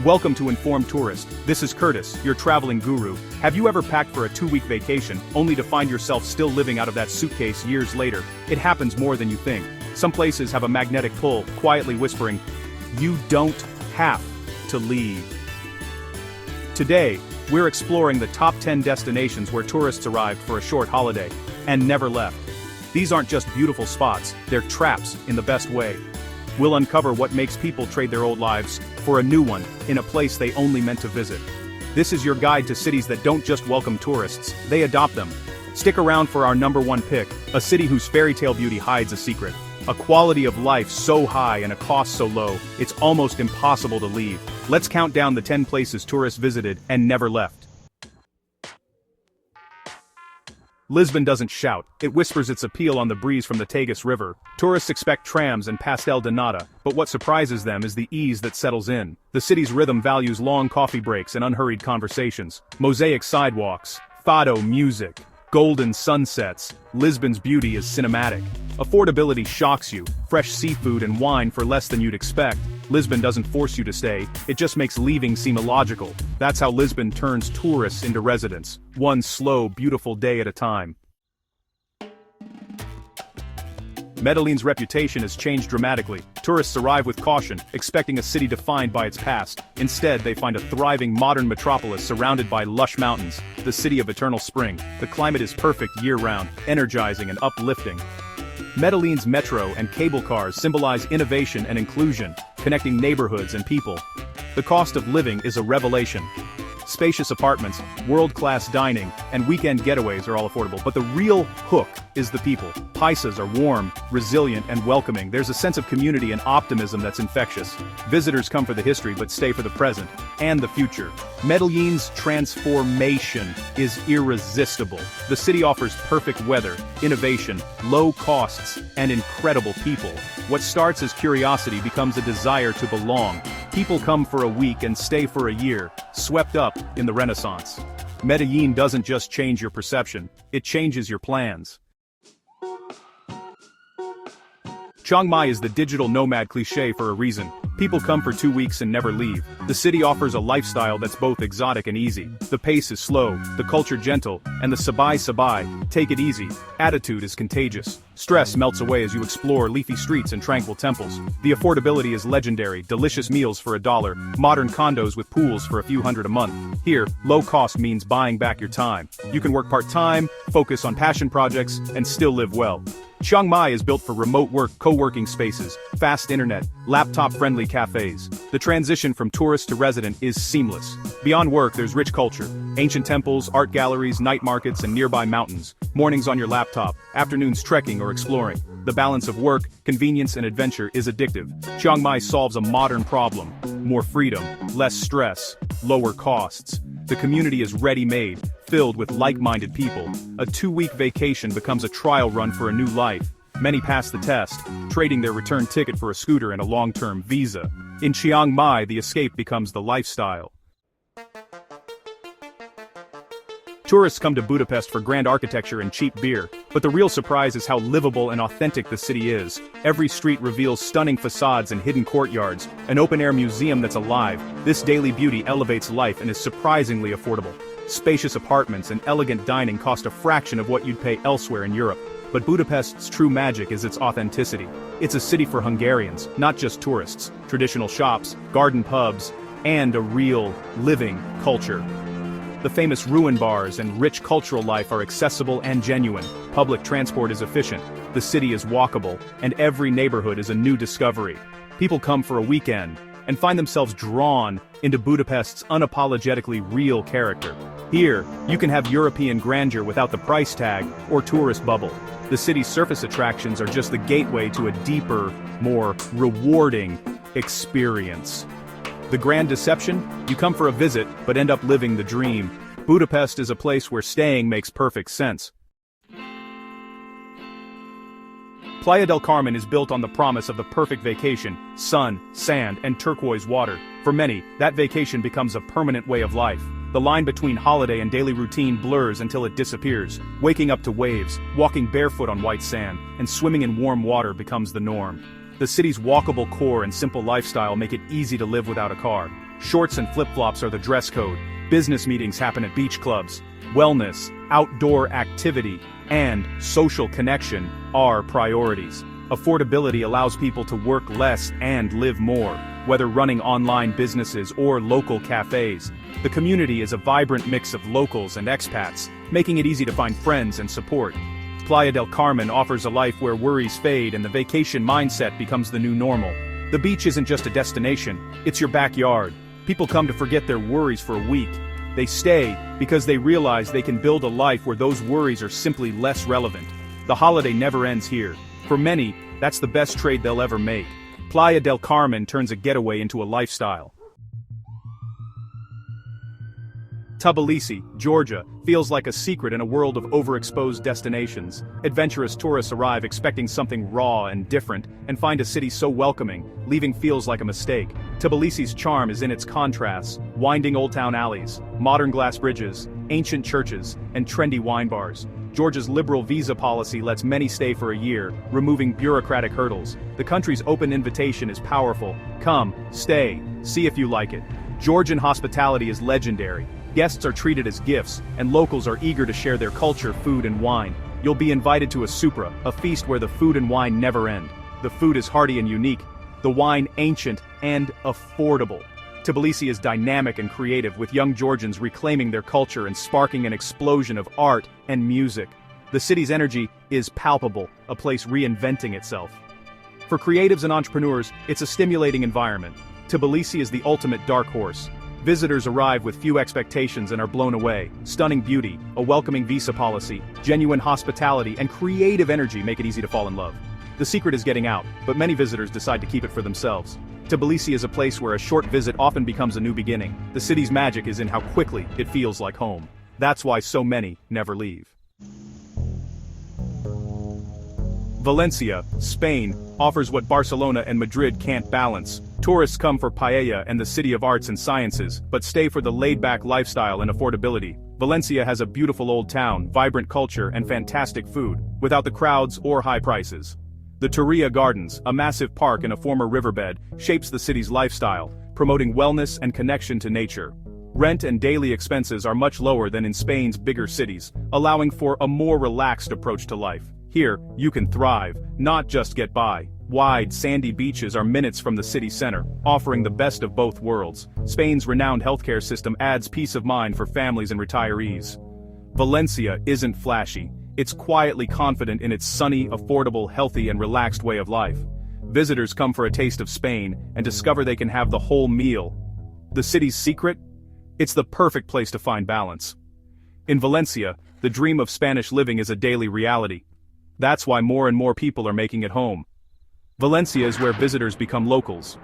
Welcome to Informed Tourist. This is Curtis, your traveling guru. Have you ever packed for a 2-week vacation, only to find yourself still living out of that suitcase years later? It happens more than you think. Some places have a magnetic pull, quietly whispering, "You don't have to leave." Today, we're exploring the top 10 destinations where tourists arrived for a short holiday and never left. These aren't just beautiful spots, they're traps in the best way. We'll uncover what makes people trade their old lives for a new one in a place they only meant to visit. This is your guide to cities that don't just welcome tourists, they adopt them. Stick around for our number 1 pick, a city whose fairy tale beauty hides a secret. A quality of life so high and a cost so low, it's almost impossible to leave. Let's count down the 10 places tourists visited and never left. Lisbon doesn't shout, it whispers its appeal on the breeze from the Tagus River. Tourists expect trams and pastel de nata, but what surprises them is the ease that settles in. The city's rhythm values long coffee breaks and unhurried conversations. Mosaic sidewalks, fado music, golden sunsets. Lisbon's beauty is cinematic. Affordability shocks you, fresh seafood and wine for less than you'd expect. Lisbon doesn't force you to stay, it just makes leaving seem illogical. That's how Lisbon turns tourists into residents, one slow, beautiful day at a time. Medellin's reputation has changed dramatically. Tourists arrive with caution, expecting a city defined by its past. Instead, they find a thriving modern metropolis surrounded by lush mountains, the city of eternal spring. The climate is perfect year-round, energizing and uplifting. Medellin's metro and cable cars symbolize innovation and inclusion, connecting neighborhoods and people. The cost of living is a revelation. Spacious apartments, world-class dining, and weekend getaways are all affordable, but the real hook is the people. Paisas are warm, resilient, and welcoming. There's a sense of community and optimism that's infectious. Visitors come for the history but stay for the present and the future. Medellin's transformation is irresistible. The city offers perfect weather, innovation, low costs, and incredible people. What starts as curiosity becomes a desire to belong. People come for a week and stay for a year, swept up in the Renaissance. Medellin doesn't just change your perception, it changes your plans. Chiang Mai is the digital nomad cliché for a reason. People come for 2 weeks and never leave. The city offers a lifestyle that's both exotic and easy. The pace is slow, the culture gentle, and the sabai, take it easy, attitude is contagious. Stress melts away as you explore leafy streets and tranquil temples. The affordability is legendary, delicious meals for $1, modern condos with pools for a few hundred a month. Here, low cost means buying back your time. You can work part-time, focus on passion projects, and still live well. Chiang Mai is built for remote work, co-working spaces, fast internet, laptop-friendly cafes. The transition from tourist to resident is seamless. Beyond work, there's rich culture. Ancient temples, art galleries, night markets, and nearby mountains. Mornings on your laptop, afternoons trekking or exploring. The balance of work, convenience, and adventure is addictive. Chiang Mai solves a modern problem. More freedom, less stress, lower costs. The community is ready-made, filled with like-minded people. A 2-week vacation becomes a trial run for a new life. Many pass the test, trading their return ticket for a scooter and a long-term visa. In Chiang Mai, the escape becomes the lifestyle. Tourists come to Budapest for grand architecture and cheap beer, but the real surprise is how livable and authentic the city is. Every street reveals stunning facades and hidden courtyards, an open-air museum that's alive. This daily beauty elevates life and is surprisingly affordable. Spacious apartments and elegant dining cost a fraction of what you'd pay elsewhere in Europe. But Budapest's true magic is its authenticity. It's a city for Hungarians, not just tourists. Traditional shops, garden pubs, and a real, living culture. The famous ruin bars and rich cultural life are accessible and genuine. Public transport is efficient, the city is walkable, and every neighborhood is a new discovery. People come for a weekend and find themselves drawn into Budapest's unapologetically real character. Here, you can have European grandeur without the price tag or tourist bubble. The city's surface attractions are just the gateway to a deeper, more rewarding experience. The grand deception? You come for a visit, but end up living the dream. Budapest is a place where staying makes perfect sense. Playa del Carmen is built on the promise of the perfect vacation, sun, sand, and turquoise water. For many, that vacation becomes a permanent way of life. The line between holiday and daily routine blurs until it disappears. Waking up to waves, walking barefoot on white sand, and swimming in warm water becomes the norm. The city's walkable core and simple lifestyle make it easy to live without a car. Shorts and flip-flops are the dress code. Business meetings happen at beach clubs. Wellness, outdoor activity, and social connection are priorities. Affordability allows people to work less and live more, whether running online businesses or local cafes. The community is a vibrant mix of locals and expats, making it easy to find friends and support. Playa del Carmen offers a life where worries fade and the vacation mindset becomes the new normal. The beach isn't just a destination, it's your backyard. People come to forget their worries for a week. They stay because they realize they can build a life where those worries are simply less relevant. The holiday never ends here. For many, that's the best trade they'll ever make. Playa del Carmen turns a getaway into a lifestyle. Tbilisi, Georgia, feels like a secret in a world of overexposed destinations. Adventurous tourists arrive expecting something raw and different, and find a city so welcoming, leaving feels like a mistake. Tbilisi's charm is in its contrasts: winding old town alleys, modern glass bridges, ancient churches, and trendy wine bars. Georgia's liberal visa policy lets many stay for a year, removing bureaucratic hurdles. The country's open invitation is powerful. Come, stay, see if you like it. Georgian hospitality is legendary. Guests are treated as gifts, and locals are eager to share their culture, food, and wine. You'll be invited to a supra, a feast where the food and wine never end. The food is hearty and unique, the wine ancient and affordable. Tbilisi is dynamic and creative, with young Georgians reclaiming their culture and sparking an explosion of art and music. The city's energy is palpable, a place reinventing itself. For creatives and entrepreneurs, it's a stimulating environment. Tbilisi is the ultimate dark horse. Visitors arrive with few expectations and are blown away. Stunning beauty, a welcoming visa policy, genuine hospitality, and creative energy make it easy to fall in love. The secret is getting out, but many visitors decide to keep it for themselves. Tbilisi is a place where a short visit often becomes a new beginning. The city's magic is in how quickly it feels like home. That's why so many never leave. Valencia, Spain, offers what Barcelona and Madrid can't balance. Tourists come for paella and the city of arts and sciences, but stay for the laid-back lifestyle and affordability. Valencia has a beautiful old town, vibrant culture, and fantastic food, without the crowds or high prices. The Turia Gardens, a massive park in a former riverbed, shapes the city's lifestyle, promoting wellness and connection to nature. Rent and daily expenses are much lower than in Spain's bigger cities, allowing for a more relaxed approach to life. Here, you can thrive, not just get by. Wide, sandy beaches are minutes from the city center, offering the best of both worlds. Spain's renowned healthcare system adds peace of mind for families and retirees. Valencia isn't flashy. It's quietly confident in its sunny, affordable, healthy, and relaxed way of life. Visitors come for a taste of Spain and discover they can have the whole meal. The city's secret? It's the perfect place to find balance. In Valencia, the dream of Spanish living is a daily reality. That's why more and more people are making it home. Valencia is where visitors become locals.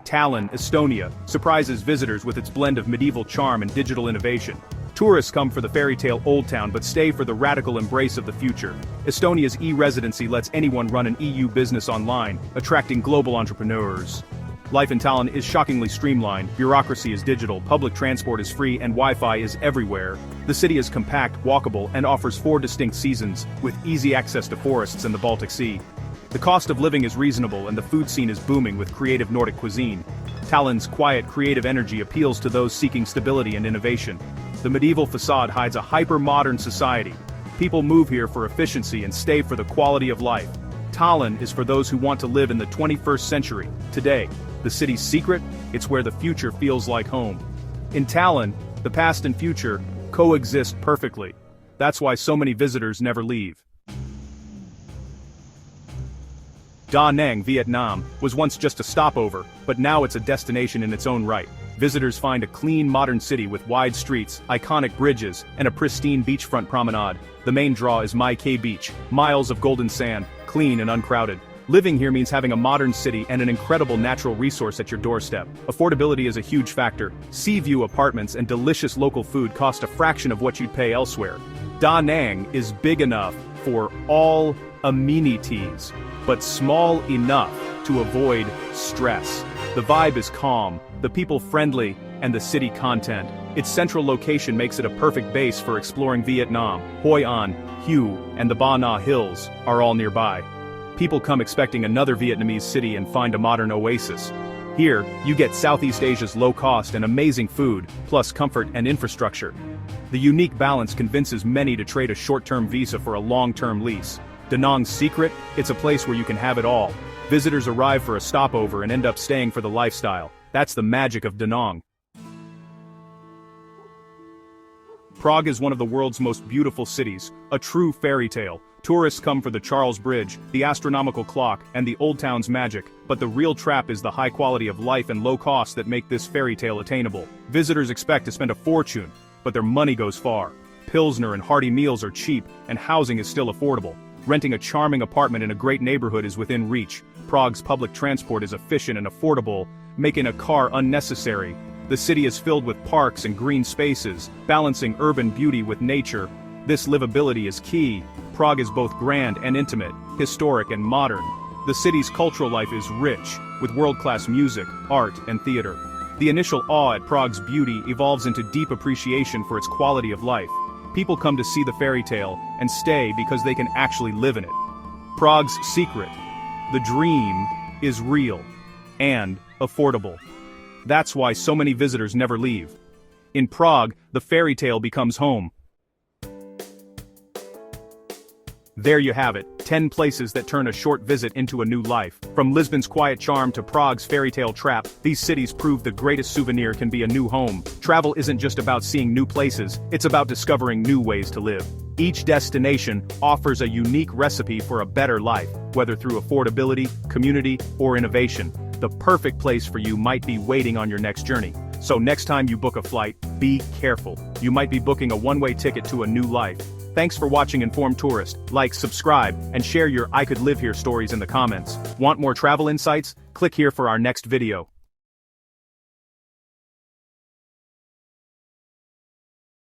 Tallinn, Estonia, surprises visitors with its blend of medieval charm and digital innovation. Tourists come for the fairy tale Old Town but stay for the radical embrace of the future. Estonia's e-residency lets anyone run an EU business online, attracting global entrepreneurs. Life in Tallinn is shockingly streamlined, bureaucracy is digital, public transport is free, and Wi-Fi is everywhere. The city is compact, walkable, and offers 4 distinct seasons, with easy access to forests and the Baltic Sea. The cost of living is reasonable and the food scene is booming with creative Nordic cuisine. Tallinn's quiet, creative energy appeals to those seeking stability and innovation. The medieval facade hides a hyper-modern society. People move here for efficiency and stay for the quality of life. Tallinn is for those who want to live in the 21st century, today. The city's secret? It's where the future feels like home. In Tallinn, the past and future coexist perfectly. That's why so many visitors never leave. Da Nang, Vietnam, was once just a stopover, but now it's a destination in its own right. Visitors find a clean, modern city with wide streets, iconic bridges, and a pristine beachfront promenade. The main draw is Mai Khe Beach, miles of golden sand, clean and uncrowded. Living here means having a modern city and an incredible natural resource at your doorstep. Affordability is a huge factor. Sea view apartments and delicious local food cost a fraction of what you'd pay elsewhere. Da Nang is big enough for all amenities, but small enough to avoid stress. The vibe is calm, the people friendly, and the city content. Its central location makes it a perfect base for exploring Vietnam. Hoi An, Hue, and the Ba Na Hills are all nearby. People come expecting another Vietnamese city and find a modern oasis. Here, you get Southeast Asia's low-cost and amazing food, plus comfort and infrastructure. The unique balance convinces many to trade a short-term visa for a long-term lease. Da Nang's secret? It's a place where you can have it all. Visitors arrive for a stopover and end up staying for the lifestyle. That's the magic of Da Nang. Prague is one of the world's most beautiful cities, a true fairy tale. Tourists come for the Charles Bridge, the astronomical clock, and the Old Town's magic, but the real trap is the high quality of life and low cost that make this fairy tale attainable. Visitors expect to spend a fortune, but their money goes far. Pilsner and hearty meals are cheap, and housing is still affordable. Renting a charming apartment in a great neighborhood is within reach. Prague's public transport is efficient and affordable, making a car unnecessary. The city is filled with parks and green spaces, balancing urban beauty with nature. This livability is key. Prague is both grand and intimate, historic and modern. The city's cultural life is rich, with world-class music, art, and theater. The initial awe at Prague's beauty evolves into deep appreciation for its quality of life. People come to see the fairy tale and stay because they can actually live in it. Prague's secret: the dream is real and affordable. That's why so many visitors never leave. In Prague, the fairy tale becomes home. There you have it, 10 places that turn a short visit into a new life. From Lisbon's quiet charm to Prague's fairy tale trap, these cities prove the greatest souvenir can be a new home. Travel isn't just about seeing new places, it's about discovering new ways to live. Each destination offers a unique recipe for a better life, whether through affordability, community, or innovation. The perfect place for you might be waiting on your next journey. So next time you book a flight, be careful. You might be booking a one-way ticket to a new life. Thanks for watching Informed Tourist. Like, subscribe, and share your I could live here stories in the comments. Want more travel insights? Click here for our next video.